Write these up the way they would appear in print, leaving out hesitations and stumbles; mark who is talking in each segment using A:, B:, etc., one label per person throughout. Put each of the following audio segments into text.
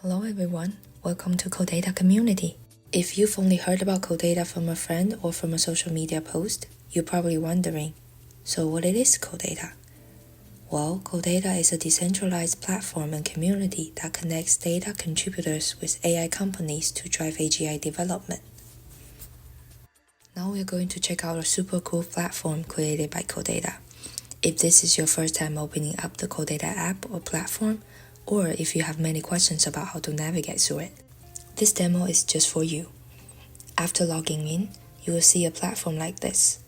A: Hello everyone, welcome to Codatta community. If you've only heard about Codatta from a friend or from a social media post, you're probably wondering, so what is Codatta? Well, Codatta is a decentralized platform and community that connects data contributors with AI companies to drive AGI development. Now we're going to check out a super cool platform created by Codatta. If this is your first time opening up the Codatta app or platform, or if you have many questions about how to navigate through it, this demo is just for you. After logging in, you will see a platform like this.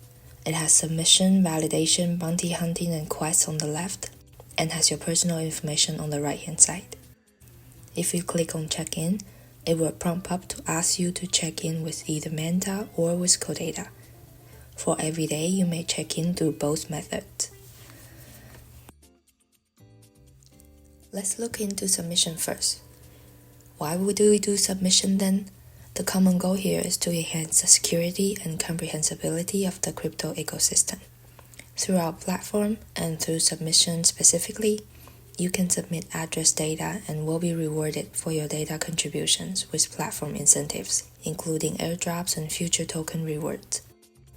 A: It has submission, validation, bounty hunting, and quests on the left, and has your personal information on the right-hand side. If you click on check-in, it will prompt up to ask you to check in with either Manta or with Codatta. For every day, you may check in through both methods. Let's look into submission first. Why would we do submission then? The common goal here is to enhance the security and comprehensibility of the crypto ecosystem. Through our platform and through submission specifically, you can submit address data and will be rewarded for your data contributions with platform incentives, including airdrops and future token rewards.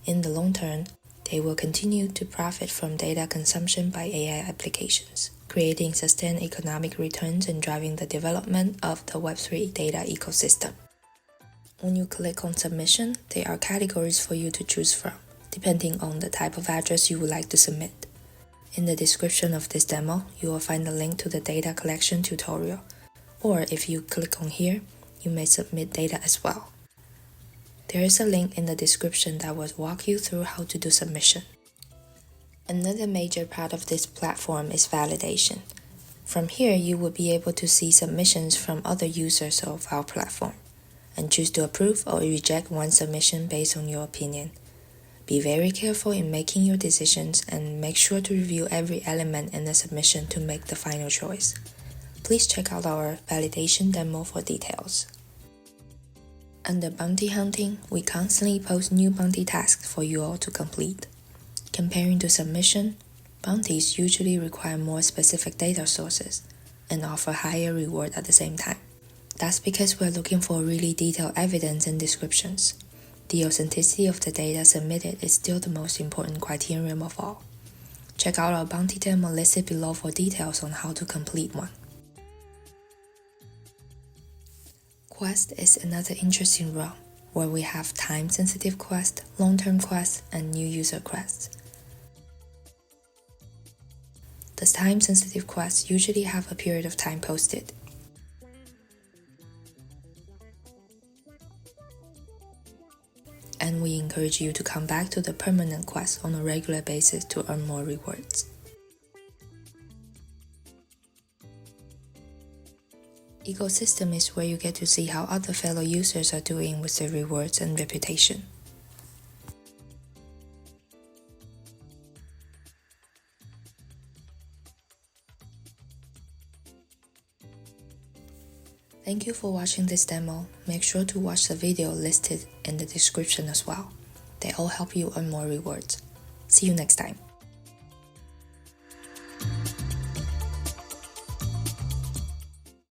A: In the long term, they will continue to profit from data consumption by AI applications, creating sustained economic returns and driving the development of the Web3 data ecosystem. When you click on submission, there are categories for you to choose from, depending on the type of address you would like to submit. In the description of this demo, you will find a link to the data collection tutorial, or if you click on here, you may submit data as well. There is a link in the description that will walk you through how to do submission. Another major part of this platform is validation. From here, you will be able to see submissions from other users of our platform, and choose to approve or reject one submission based on your opinion. Be very careful in making your decisions and make sure to review every element in the submission to make the final choice. Please check out our validation demo for details. Under bounty hunting, we constantly post new bounty tasks for you all to complete. Comparing to submission, bounties usually require more specific data sources and offer higher reward at the same time. That's because we're looking for really detailed evidence and descriptions. The authenticity of the data submitted is still the most important criterion of all. Check out our bounty demo listed below for details on how to complete one. Quest is another interesting realm, where we have time-sensitive quests, long-term quests, and new user quests. The time-sensitive quests usually have a period of time posted. And we encourage you to come back to the permanent quests on a regular basis to earn more rewards. Ecosystem is where you get to see how other fellow users are doing with their rewards and reputation. Thank you for watching this demo. Make sure to watch the video listed in the description as well. They all help you earn more rewards. See you next time.